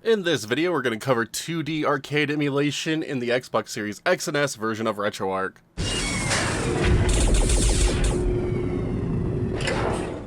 In this video, we're going to cover 2D arcade emulation in the Xbox Series X and S version of Retroarch.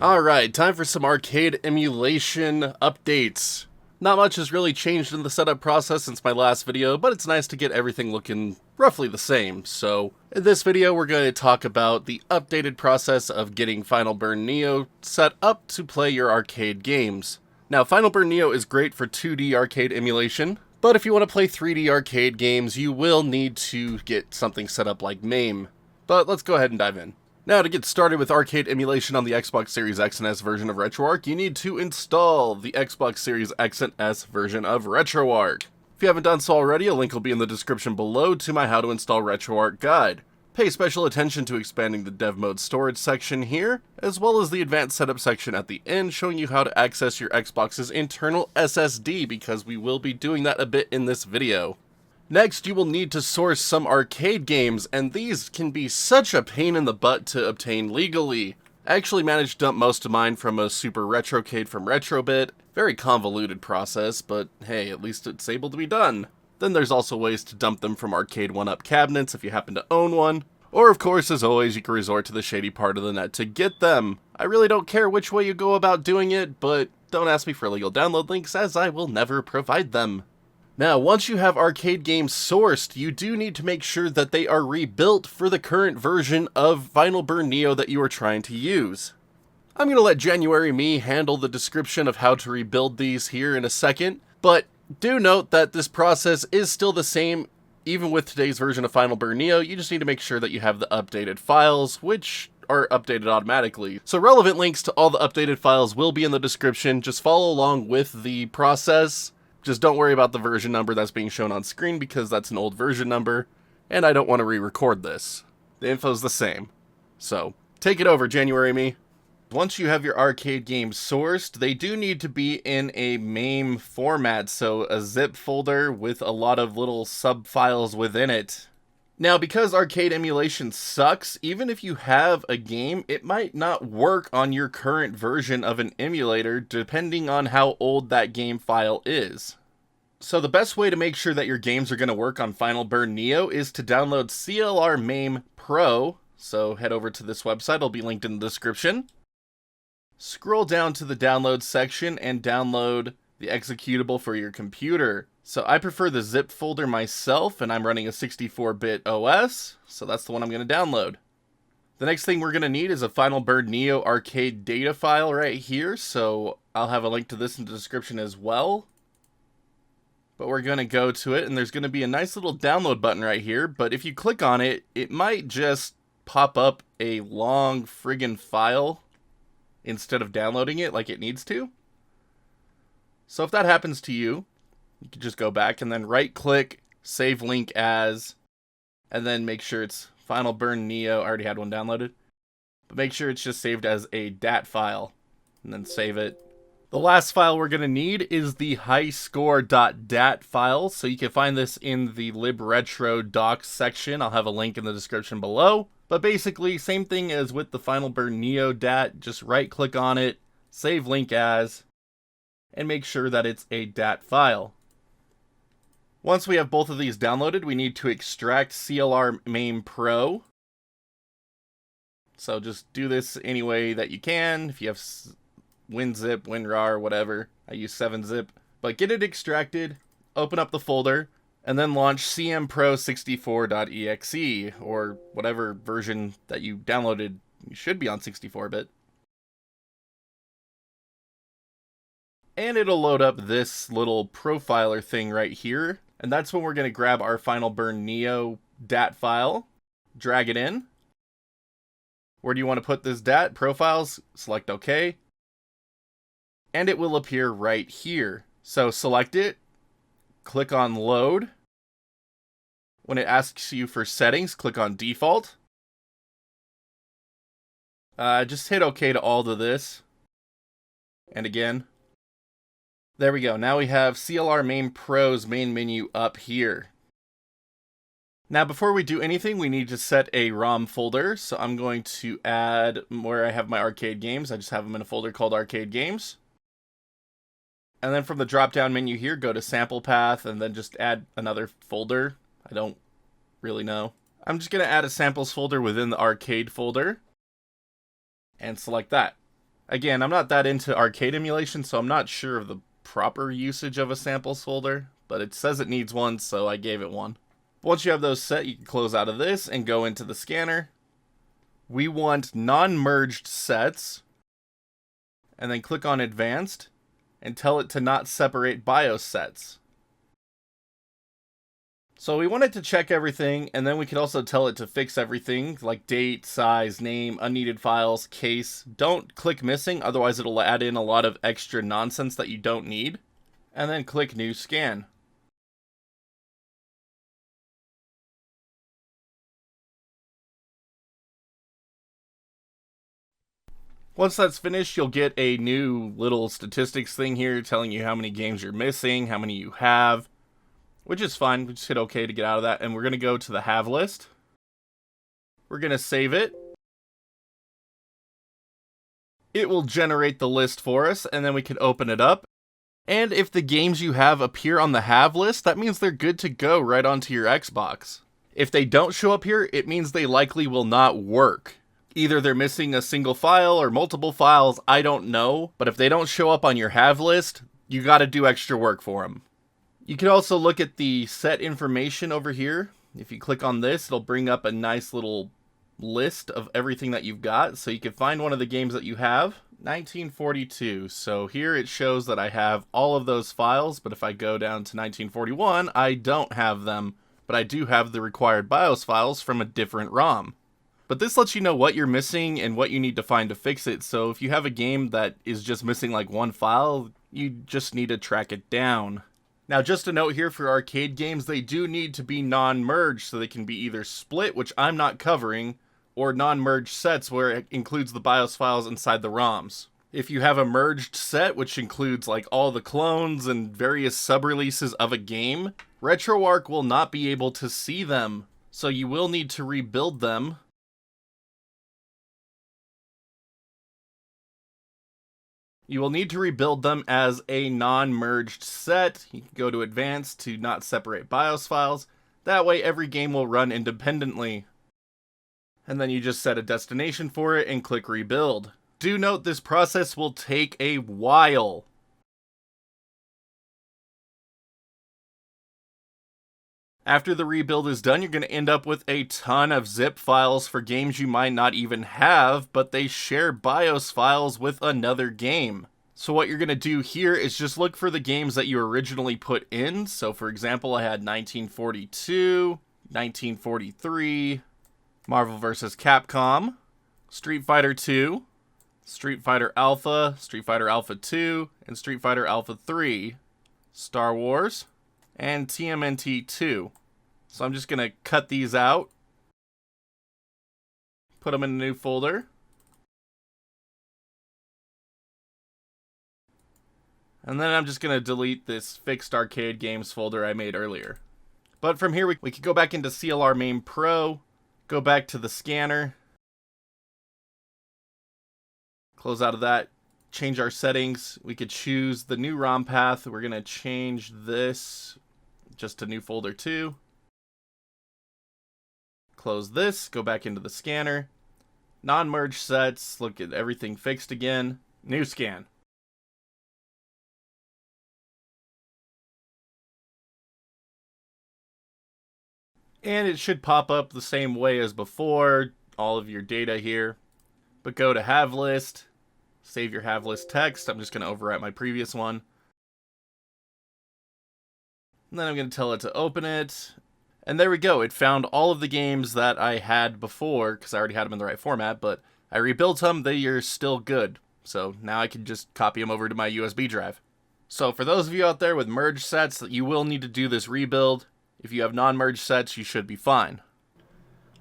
Alright, time for some arcade emulation updates. Not much has really changed in the setup process since my last video, but it's nice to get everything looking roughly the same. So, in this video, we're going to talk about the updated process of getting Final Burn Neo set up to play your arcade games. Now, Final Burn Neo is great for 2D arcade emulation, but if you want to play 3D arcade games, you will need to get something set up like MAME. But let's go ahead and dive in. Now, to get started with arcade emulation on the Xbox Series X and S version of Retroarch, you need to install the Xbox Series X and S version of Retroarch. If you haven't done so already, a link will be in the description below to my How to Install Retroarch guide. Pay special attention to expanding the dev mode storage section here, as well as the advanced setup section at the end showing you how to access your Xbox's internal SSD, because we will be doing that a bit in this video. Next, you will need to source some arcade games, and these can be such a pain in the butt to obtain legally. I actually managed to dump most of mine from a Super Retrocade from Retrobit. Very convoluted process, but hey, at least it's able to be done. Then there's also ways to dump them from arcade 1-up cabinets if you happen to own one. Or of course, as always, you can resort to the shady part of the net to get them. I really don't care which way you go about doing it, but don't ask me for illegal download links as I will never provide them. Now, once you have arcade games sourced, you do need to make sure that they are rebuilt for the current version of Final Burn Neo that you are trying to use. I'm going to let January Me handle the description of how to rebuild these here in a second, but do note that this process is still the same even with today's version of Final Burn Neo. You just need to make sure that you have the updated files, which are updated automatically. So relevant links to all the updated files will be in the description. Just follow along with the process. Just don't worry about the version number that's being shown on screen because that's an old version number, and I don't want to re-record this. The info's the same. So, take it over, January Me. Once you have your arcade games sourced, they do need to be in a MAME format, so a zip folder with a lot of little sub-files within it. Now, because arcade emulation sucks, even if you have a game, it might not work on your current version of an emulator, depending on how old that game file is. So the best way to make sure that your games are going to work on Final Burn Neo is to download CLR MAME Pro. So head over to this website, it'll be linked in the description. Scroll down to the download section and download the executable for your computer. So I prefer the zip folder myself, and I'm running a 64-bit OS, so that's the one I'm going to download. The next thing we're going to need is a Final Burn Neo arcade data file right here, so I'll have a link to this in the description as well. But we're going to go to it, and there's going to be a nice little download button right here, but if you click on it, it might just pop up a long friggin' file instead of downloading it like it needs to. So if that happens to you, you can just go back and then right-click, save link as, and then make sure it's Final Burn Neo. I already had one downloaded, but make sure it's just saved as a DAT file, and then save it. The last file we're going to need is the highscore.dat file, so you can find this in the libretro docs section. I'll have a link in the description below. But basically, same thing as with the Final Burn Neo DAT, just right-click on it, save link as, and make sure that it's a DAT file. Once we have both of these downloaded, we need to extract CLR MAME Pro. So just do this any way that you can. If you have WinZip, WinRAR, whatever. I use 7-zip. But get it extracted, open up the folder, and then launch cmpro64.exe, or whatever version that you downloaded. You should be on 64-bit. And it'll load up this little profiler thing right here. And that's when we're going to grab our Final Burn Neo DAT file, drag it in. Where do you want to put this DAT? Profiles, select OK. And it will appear right here. So select it, click on Load. When it asks you for settings, click on Default. Just hit OK to all of this. And again. There we go. Now we have CLR MAME Pro's main menu up here. Now before we do anything, we need to set a Rom folder. So I'm going to add where I have my arcade games. I just have them in a folder called Arcade Games. And then from the drop-down menu here, go to sample path and then just add another folder. I don't really know. I'm just going to add a samples folder within the arcade folder and select that. Again, I'm not that into arcade emulation, so I'm not sure of the proper usage of a samples folder, but it says it needs one, so I gave it one. Once you have those set, you can close out of this and go into the scanner. We want non-merged sets, and then click on advanced and tell it to not separate BIOS sets. So we want it to check everything, and then we can also tell it to fix everything, like date, size, name, unneeded files, case. Don't click missing, otherwise it'll add in a lot of extra nonsense that you don't need. And then click new scan. Once that's finished, you'll get a new little statistics thing here telling you how many games you're missing, how many you have, which is fine. We just hit OK to get out of that, and we're going to go to the have list. We're going to save it. It will generate the list for us, and then we can open it up. And if the games you have appear on the have list, that means they're good to go right onto your Xbox. If they don't show up here, it means they likely will not work. Either they're missing a single file or multiple files, I don't know. But if they don't show up on your have list, you gotta do extra work for them. You can also look at the set information over here. If you click on this, it'll bring up a nice little list of everything that you've got. So you can find one of the games that you have. 1942. So here it shows that I have all of those files, but if I go down to 1941, I don't have them. But I do have the required BIOS files from a different ROM. But this lets you know what you're missing and what you need to find to fix it. So if you have a game that is just missing like one file, you just need to track it down. Now, just a note here for arcade games, they do need to be non-merged, so they can be either split, which I'm not covering, or non-merged sets where it includes the BIOS files inside the ROMs. If you have a merged set, which includes like all the clones and various sub-releases of a game, Retroarch will not be able to see them, so you will need to rebuild them. You will need to rebuild them as a non-merged set. You can go to advanced to not separate BIOS files. That way every game will run independently. And then you just set a destination for it and click rebuild. Do note this process will take a while. After the rebuild is done, you're going to end up with a ton of zip files for games you might not even have, but they share BIOS files with another game. So what you're going to do here is just look for the games that you originally put in. So for example, I had 1942, 1943, Marvel vs. Capcom, Street Fighter 2, Street Fighter Alpha 2, and Street Fighter Alpha 3, Star Wars, and TMNT 2. So I'm just going to cut these out, put them in a new folder, and then I'm just going to delete this fixed arcade games folder I made earlier. But from here we could go back into CLR Main Pro, go back to the scanner, close out of that, change our settings. We could choose the new ROM path. We're going to change this just to new folder 2. Close this, go back into the scanner. Non-merged sets, look at everything fixed again. New scan. And it should pop up the same way as before, all of your data here. But go to have list, save your have list text. I'm just going to overwrite my previous one. And then I'm going to tell it to open it. And there we go. It found all of the games that I had before, because I already had them in the right format, but I rebuilt them. They are still good. So now I can just copy them over to my USB drive. So for those of you out there with merged sets, you will need to do this rebuild. If you have non-merged sets, you should be fine.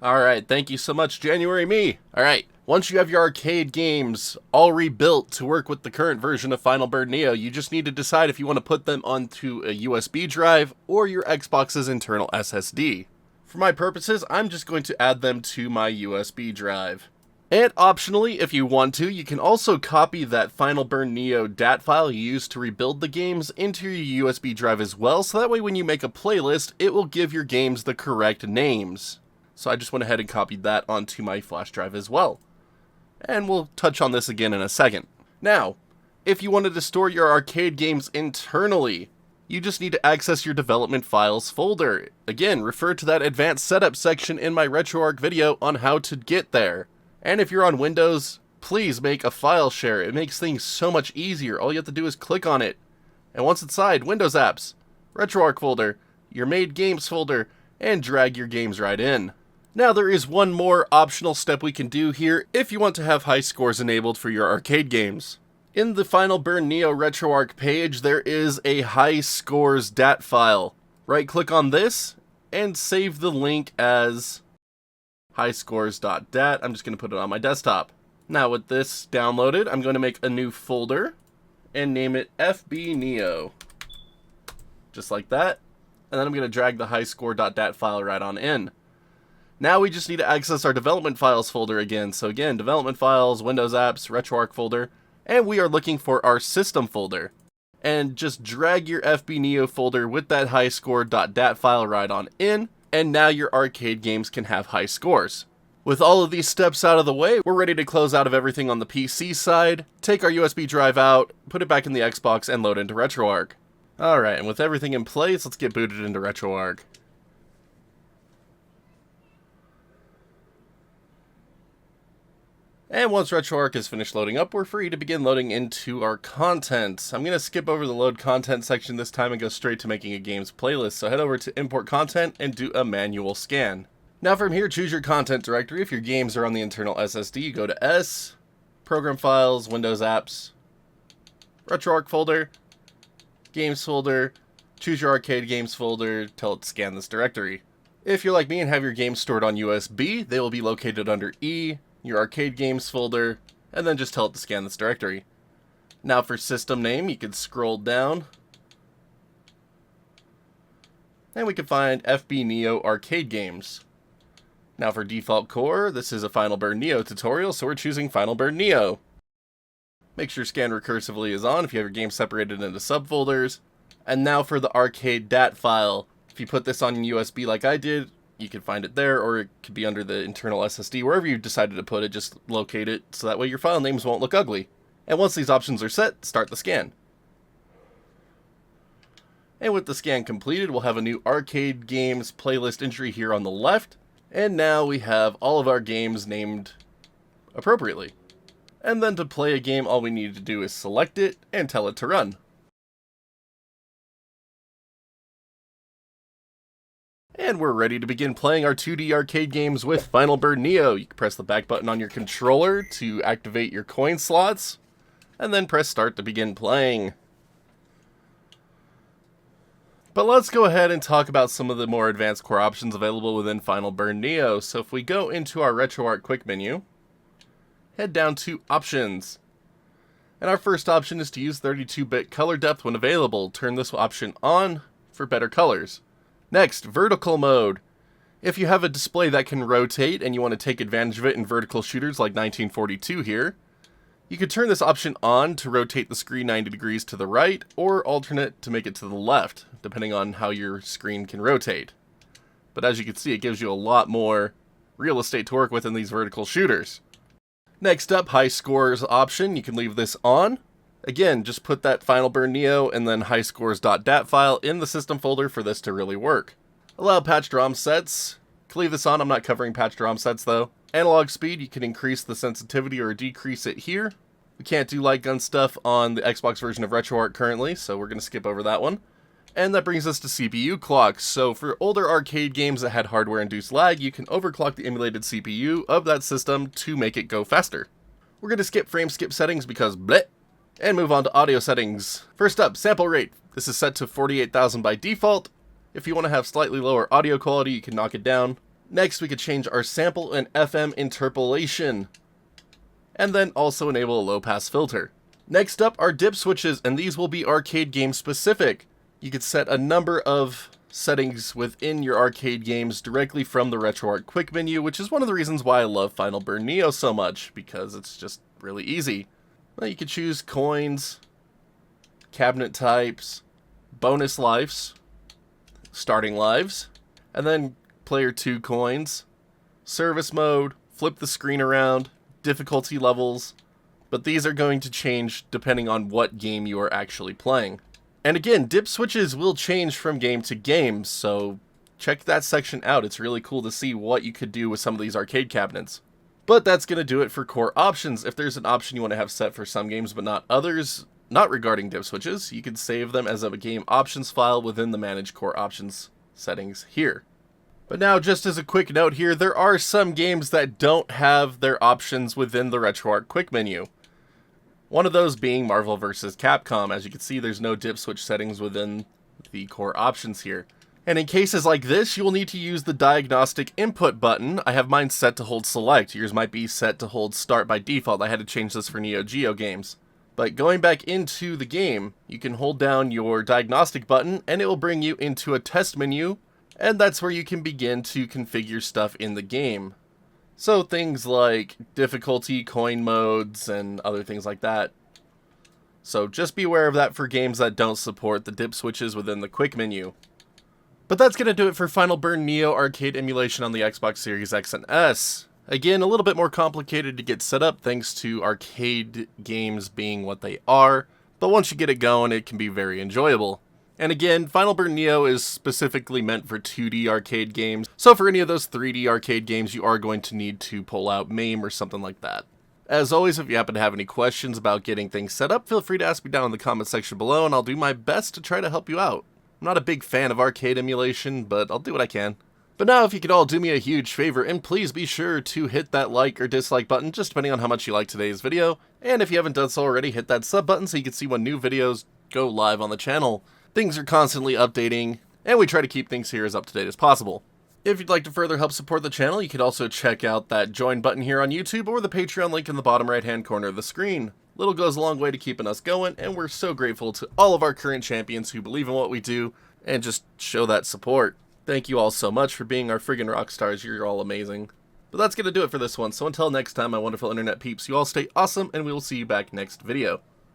Alright, thank you so much, January me. Alright, once you have your arcade games all rebuilt to work with the current version of Final Bird Neo, you just need to decide if you want to put them onto a USB drive or your Xbox's internal SSD. For my purposes, I'm just going to add them to my USB drive. And optionally, if you want to, you can also copy that Final Burn Neo DAT file you used to rebuild the games into your USB drive as well, so that way when you make a playlist, it will give your games the correct names. So I just went ahead and copied that onto my flash drive as well. And we'll touch on this again in a second. Now, if you wanted to store your arcade games internally, you just need to access your development files folder. Again, refer to that advanced setup section in my Retroarch video on how to get there. And if you're on Windows, please make a file share. It makes things so much easier. All you have to do is click on it. And once inside, Windows Apps, Retroarch folder, your made games folder, and drag your games right in. Now there is one more optional step we can do here if you want to have high scores enabled for your arcade games. In the Final Burn Neo Retroarch page, there is a high scores DAT file. Right click on this and save the link as highscores.dat. I'm just going to put it on my desktop. Now with this downloaded, I'm going to make a new folder and name it FB Neo. Just like that. And then I'm going to drag the highscore.dat file right on in. Now we just need to access our development files folder again. So again, development files, Windows Apps, Retroarch folder, and we are looking for our system folder. And just drag your FB Neo folder with that highscore.dat file right on in. And now your arcade games can have high scores. With all of these steps out of the way, we're ready to close out of everything on the PC side, take our USB drive out, put it back in the Xbox, and load into Retroarch. Alright, and with everything in place, let's get booted into Retroarch. And once Retroarch is finished loading up, we're free to begin loading into our content. I'm going to skip over the load content section this time and go straight to making a games playlist. So head over to import content and do a manual scan. Now from here, choose your content directory. If your games are on the internal SSD, you go to S, Program Files, Windows Apps, Retroarch folder, Games folder, choose your arcade games folder, tell it to scan this directory. If you're like me and have your games stored on USB, they will be located under E, your arcade games folder, and then just tell it to scan this directory. Now for system name, you can scroll down, and we can find FB Neo Arcade Games. Now for default core, this is a Final Burn Neo tutorial, so we're choosing Final Burn Neo. Make sure scan recursively is on if you have your game separated into subfolders. And now for the arcade DAT file. If you put this on USB like I did, you can find it there, or it could be under the internal SSD. Wherever you decided to put it, just locate it, so that way your file names won't look ugly. And once these options are set, start the scan. And with the scan completed, we'll have a new arcade games playlist entry here on the left. And now we have all of our games named appropriately. And then to play a game, all we need to do is select it and tell it to run. And we're ready to begin playing our 2D arcade games with Final Burn Neo. You can press the back button on your controller to activate your coin slots, and then press start to begin playing. But let's go ahead and talk about some of the more advanced core options available within Final Burn Neo. So if we go into our Retroarch quick menu, head down to Options. And our first option is to use 32-bit color depth when available. Turn this option on for better colors. Next, vertical mode. If you have a display that can rotate and you want to take advantage of it in vertical shooters like 1942 here, you could turn this option on to rotate the screen 90 degrees to the right, or alternate to make it to the left, depending on how your screen can rotate. But as you can see, it gives you a lot more real estate to work with in these vertical shooters. Next up, high scores option. You can leave this on. Again, just put that Final Burn Neo and then highscores.dat file in the system folder for this to really work. Allow patched ROM sets. You can leave this on. I'm not covering patched ROM sets though. Analog speed, you can increase the sensitivity or decrease it here. We can't do light gun stuff on the Xbox version of Retroarch currently, so we're going to skip over that one. And that brings us to CPU clocks. So for older arcade games that had hardware-induced lag, you can overclock the emulated CPU of that system to make it go faster. We're going to skip frame skip settings because bleh, and move on to audio settings. First up, sample rate. This is set to 48,000 by default. If you want to have slightly lower audio quality, you can knock it down. Next, we could change our sample and FM interpolation, and then also enable a low-pass filter. Next up are dip switches, and these will be arcade game specific. You could set a number of settings within your arcade games directly from the Retroarch quick menu, which is one of the reasons why I love Final Burn Neo so much, because it's just really easy. Well, you can choose coins, cabinet types, bonus lives, starting lives, and then player 2 coins, service mode, flip the screen around, difficulty levels, but these are going to change depending on what game you are actually playing. And again, dip switches will change from game to game, so check that section out. It's really cool to see what you could do with some of these arcade cabinets. But that's going to do it for core options. If there's an option you want to have set for some games but not others, not regarding dip switches, you can save them as a game options file within the Manage Core Options settings here. But now, just as a quick note here, there are some games that don't have their options within the Retroarch quick menu. One of those being Marvel vs. Capcom. As you can see, there's no dip switch settings within the core options here. And in cases like this, you will need to use the diagnostic input button. I have mine set to hold select. Yours might be set to hold start by default. I had to change this for Neo Geo games. But going back into the game, you can hold down your diagnostic button and it will bring you into a test menu, and that's where you can begin to configure stuff in the game. So things like difficulty, coin modes, and other things like that. So just be aware of that for games that don't support the dip switches within the quick menu. But that's going to do it for Final Burn Neo arcade emulation on the Xbox Series X and S. Again, a little bit more complicated to get set up thanks to arcade games being what they are, but once you get it going, it can be very enjoyable. And again, Final Burn Neo is specifically meant for 2D arcade games, so for any of those 3D arcade games, you are going to need to pull out MAME or something like that. As always, if you happen to have any questions about getting things set up, feel free to ask me down in the comment section below, and I'll do my best to try to help you out. I'm not a big fan of arcade emulation, but I'll do what I can. But now, if you could all do me a huge favor, and please be sure to hit that like or dislike button, just depending on how much you like today's video, and if you haven't done so already, hit that sub button so you can see when new videos go live on the channel. Things are constantly updating, and we try to keep things here as up to date as possible. If you'd like to further help support the channel, you could also check out that join button here on YouTube or the Patreon link in the bottom right hand corner of the screen. Little goes a long way to keeping us going, and we're so grateful to all of our current champions who believe in what we do and just show that support. Thank you all so much for being our friggin' rock stars. You're all amazing. But that's gonna do it for this one, so until next time, my wonderful internet peeps, you all stay awesome, and we will see you back next video.